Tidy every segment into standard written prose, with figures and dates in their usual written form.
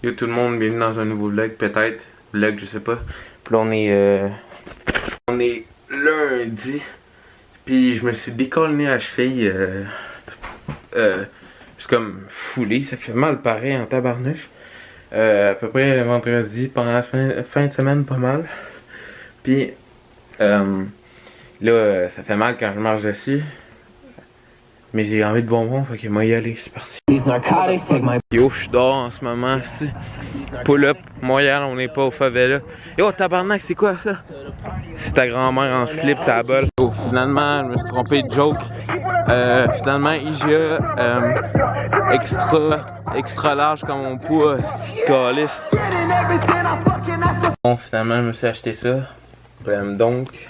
Yo tout le monde, bienvenue dans un nouveau vlog, peut-être. Vlog, je sais pas. Puis là on est lundi. Puis je me suis décollé à la cheville. C'est comme foulé, ça fait mal pareil en tabarnouche. À peu près le vendredi, pendant la fin de semaine, pas mal. Puis là, ça fait mal quand je marche dessus. Mais j'ai envie de bonbons, fait que moi y aller, c'est parti. Yo, je suis dehors en ce moment, si. Pull up, Montréal, on n'est pas au favela. Yo, tabarnak, c'est quoi ça? C'est ta grand-mère en slip, ça bol. Yo, finalement, je me suis trompé de joke. Finalement, IGA, extra large comme mon poids, calice. Bon, finalement, je me suis acheté ça. Donc,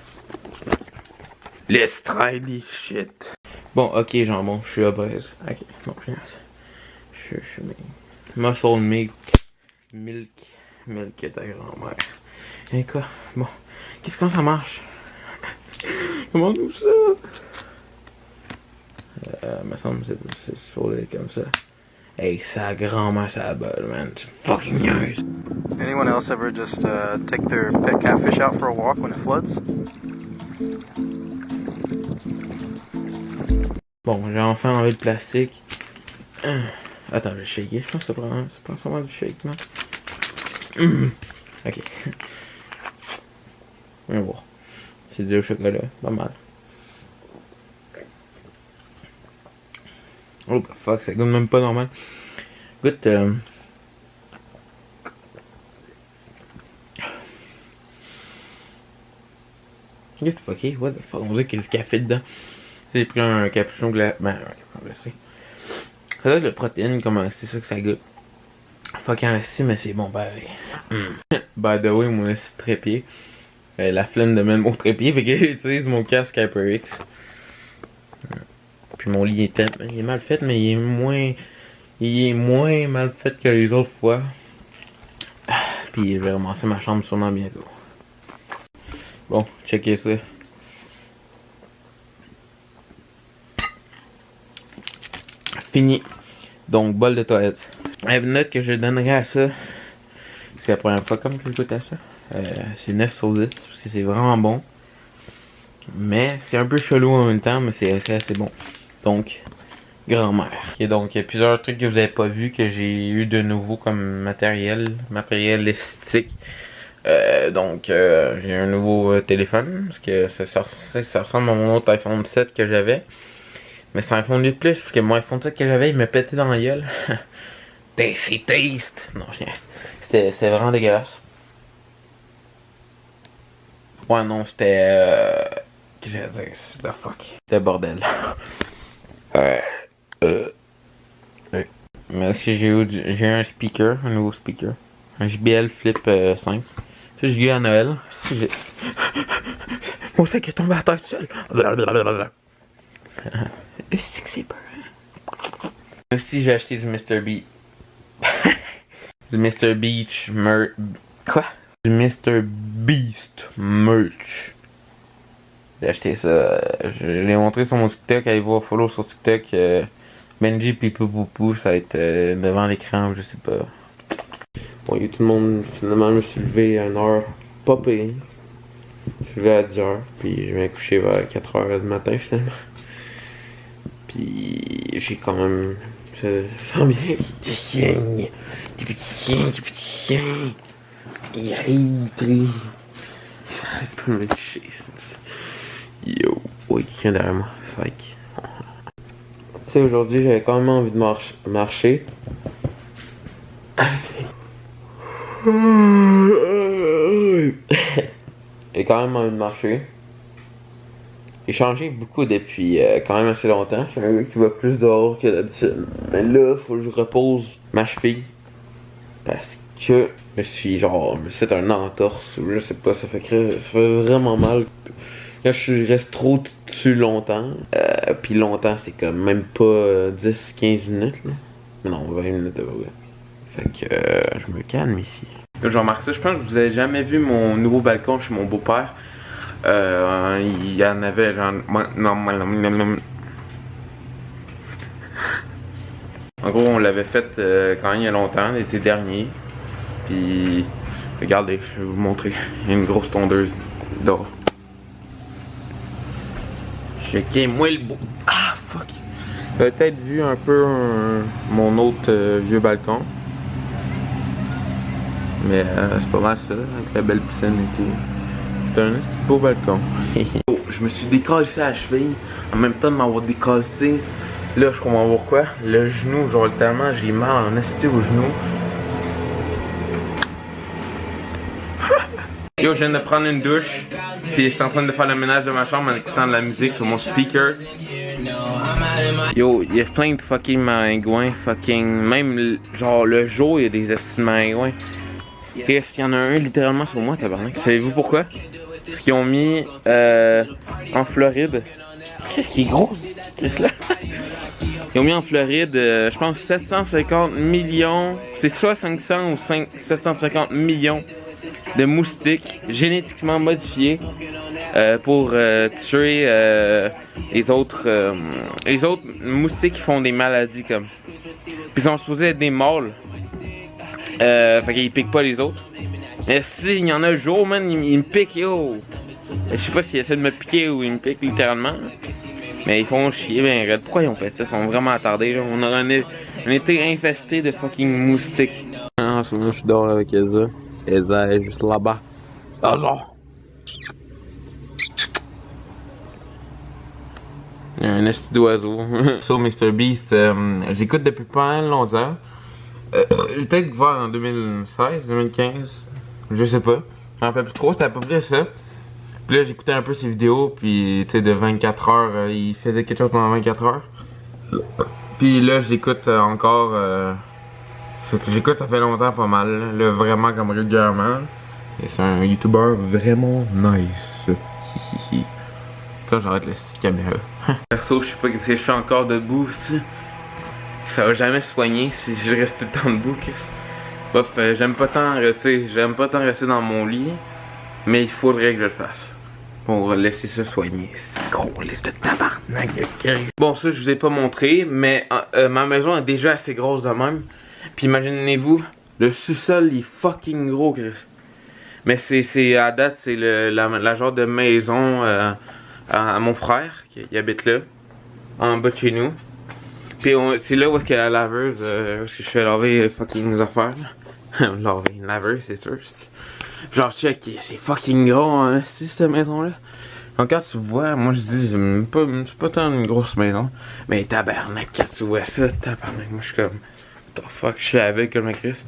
let's try this shit. Bon, ok, jambon, je suis obèse. Ok, bon, je suis muscle milk est ta grand-mère. Et quoi? Bon, qu'est-ce que ça marche? Comment on ouvre ça? Me semble que c'est sur les comme ça. Hey, sa grand-mère, ça bol, man. C'est fucking nice. Anyone else ever just take their pet catfish out for a walk when it floods? Bon, j'ai enfin enlevé le plastique. Attends, je vais shaker. Je pense que c'est pas vraiment du shake, non? Ok. On va voir. C'est du chocolat, pas mal. Oh the fuck, ça goûte même pas normal. Goûte. Goûte fucké, what the fuck, on dirait qu'il y a du café dedans. J'ai pris un capuchon glacé. Ben, un capuchon glacé. Ça doit être le protéine, comment c'est ça que ça goûte. Fucking assis, mais c'est bon, pareil. By the way, mon assis trépied. La flemme de mettre mon trépied, fait que j'utilise mon casque HyperX. Puis mon lit il est mal fait, mais il est moins mal fait que les autres fois. Puis je vais ramasser ma chambre sûrement bientôt. Bon, checkez ça. Fini. Donc, bol de toilette. Une note que je donnerais à ça, c'est la première fois comme que je goûte à ça. C'est 9 sur 10, parce que c'est vraiment bon. Mais c'est un peu chelou en même temps, mais c'est assez bon. Donc, grand-mère. Et donc, il y a plusieurs trucs que vous n'avez pas vu que j'ai eu de nouveau comme matériel esthétique. Donc, j'ai un nouveau téléphone, parce que ça ressemble à mon autre iPhone 7 que j'avais. Mais c'est un iPhone 8 Plus, parce que mon iPhone 7 que j'avais, il me pétait dans la gueule. C'est taste! Non, c'est vraiment dégueulasse. Ouais, non, c'était. Qu'est-ce que j'allais dire? C'est the fuck. C'était bordel. Mais aussi, j'ai eu un speaker, un nouveau speaker. Un JBL Flip 5. Ça, j'ai eu à Noël. Si j'ai. Mon sac est tombé à terre seul. C'est que c'est peur. Aussi, j'ai acheté du Mr. Beast. Du Mr. Beach merch. Quoi? Du Mr. Beast merch. J'ai acheté ça. Je l'ai montré sur mon TikTok. Allez voir follow sur TikTok. Benji Pipou Poupou, ça va être devant l'écran, je sais pas. Bon, yo tout le monde, finalement, je me suis levé à 1h. Pas payé. Je suis levé à 10h. Puis je vais me coucher vers 4h du matin finalement. Puis j'ai quand même. Je sens bien. Des petits chiens. Il arrive. Ça arrête pas de me chier. Yo. Oui, quelqu'un derrière moi. Psych. Tu sais, aujourd'hui, j'avais quand même envie de marcher. J'ai quand même envie de marcher. J'ai changé beaucoup depuis quand même assez longtemps. Je suis un gars qui va plus dehors que d'habitude. Mais là, faut que je repose ma cheville. Parce que je me suis fait un entorse ou je sais pas, ça fait vraiment mal. Là, je reste trop dessus longtemps. Puis longtemps, c'est comme même pas 10-15 minutes là. Mais non, 20 minutes de vrai. Fait que je me calme ici. Là, je remarque ça, je pense que vous avez jamais vu mon nouveau balcon chez mon beau-père. Il y en avait genre. Non. En gros, on l'avait fait quand il y a longtemps, l'été dernier. Puis, regardez, je vais vous montrer. Il y a une grosse tondeuse d'or. Checkez-moi le beau. Ah, fuck! Vous avez peut-être vu un peu mon autre vieux balcon. Mais c'est pas mal ça, avec la belle piscine et tout. C'est un petit beau balcon. Oh, je me suis décassé à la cheville en même temps de m'avoir décassé. Là, je comprends pourquoi. Le genou, genre tellement j'ai mal en esti au genou. Yo, je viens de prendre une douche. Puis je suis en train de faire le ménage de ma chambre en écoutant de la musique sur mon speaker. Yo, il y a plein de fucking maringouins, même genre le jour, il y a des estis de maringouins. Chris, il y en a un littéralement sur moi, tabarnak. Savez-vous pourquoi? Parce qu'ils ont mis en Floride. Qu'est-ce qui est gros? Qu'est-ce là? Ils ont mis en Floride, je pense 750 millions. C'est soit 500 ou 750 millions de moustiques génétiquement modifiés pour tuer les autres moustiques qui font des maladies comme. Puis ils sont supposés être des mâles. Fait qu'ils piquent pas les autres. Mais si, il y en a un jour, man, il me pique, yo. Je sais pas s'ils essaient de me piquer ou ils me piquent littéralement. Mais ils font chier, ben raide. Pourquoi ils ont fait ça? Ils sont vraiment attardés, là. On aura un été infesté de fucking moustiques. En ce moment, je dors avec Elsa. Elsa est juste là-bas. Ah, genre. Il y a un esti d'oiseau. So, Mr. Beast, j'écoute depuis pas longtemps. Peut-être voir en 2016, 2015, je sais pas. Je m'en rappelle plus trop, c'était à peu près ça. Puis là, j'écoutais un peu ses vidéos, puis tu sais, de 24 heures, il faisait quelque chose pendant 24 heures. Puis là, j'écoute encore. J'écoute, ça fait longtemps, pas mal. Là, vraiment comme régulièrement. Et c'est un YouTuber vraiment nice. Quand j'arrête la petite caméra. Perso, je sais pas si je suis encore debout, si. Ça va jamais se soigner si je reste tout le temps debout. Bof, j'aime pas tant rester dans mon lit, mais il faudrait que je le fasse pour laisser ça soigner. C'est gros liste de tabarnak de cri. Bon, ça je vous ai pas montré, mais ma maison est déjà assez grosse de même. Puis imaginez-vous, le sous-sol il est fucking gros, Chris. Mais c'est à date, c'est la genre de maison à mon frère qui habite là, en bas de chez nous. Puis c'est là où est-ce qu'il y a la laveuse, où est-ce que je fais laver fucking nos affaires. Laver une laveuse, c'est sûr. Genre, check, c'est fucking gros, hein, c'est cette maison-là. Donc quand tu vois, moi je dis, c'est pas tant une grosse maison. Mais tabarnak, quand tu vois ça, tabarnak, moi je suis comme, what the fuck, je suis avec comme Chris.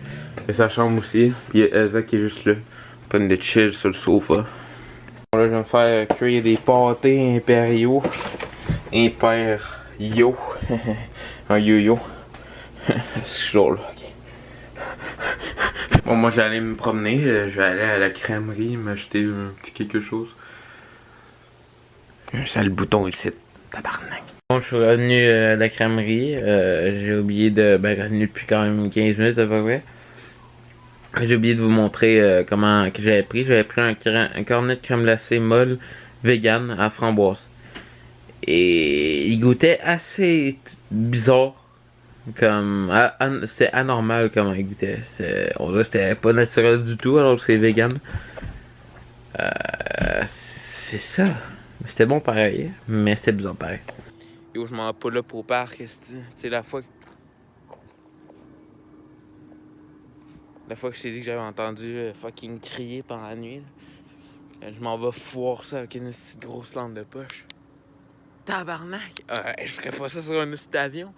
Et sa chambre aussi. Puis il y a Elsa qui est juste là, en train de chill sur le sofa. Bon, là, je vais me faire cuire des pâtés impériaux. Yo. Un yo-yo. C'est drôle, ok. Bon, moi j'allais me promener, je vais aller à la crèmerie m'acheter un petit quelque chose. J'ai un sale bouton ici, tabarnak. Bon, je suis revenu à la crèmerie, j'ai oublié de. Ben, revenu depuis quand même 15 minutes à peu près. J'ai oublié de vous montrer comment que j'avais pris. J'avais pris un cornet de crème glacée molle vegan à framboise. Et il goûtait assez bizarre. Comme. C'est anormal comment il goûtait. On dirait que c'était pas naturel du tout alors que c'est vegan. C'est ça. C'était bon pareil, mais c'était bizarre pareil. Yo, je m'en vais pas là pour parc, c'est la fois. La fois que je t'ai dit que j'avais entendu fucking crier pendant la nuit. Là. Je m'en vais foire ça avec une petite grosse lampe de poche. Tabarnak! Je ferais pas ça sur un petit avion.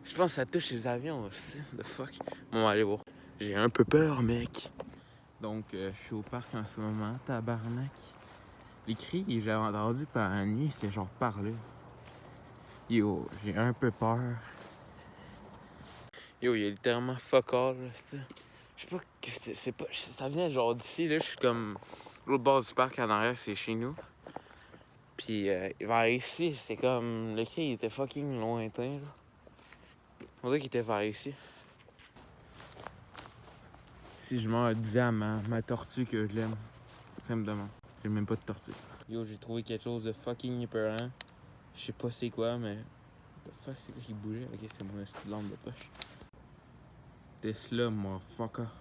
Je pense que ça touche les avions aussi. The fuck. Bon, allez voir. J'ai un peu peur, mec. Donc, je suis au parc en ce moment. Tabarnak. Les cris que j'avais entendus par la nuit, c'est genre par là. Yo, j'ai un peu peur. Yo, il y a littéralement fuck all, là, c'est ça. Je sais pas, c'est pas. Ça vient genre d'ici, là. Je suis comme. L'autre bord du parc en arrière, c'est chez nous. Puis vers ici, c'est comme. Le cri il était fucking lointain, là. On dirait qu'il était vers ici. Si je m'en disais à ma tortue que je l'aime, simplement. J'ai même pas de tortue. Yo, j'ai trouvé quelque chose de fucking épeurant. Je sais pas c'est quoi, mais. What the fuck, c'est quoi qui bougeait? Ok, c'est mon petite lampe de poche. Tesla, motherfucker.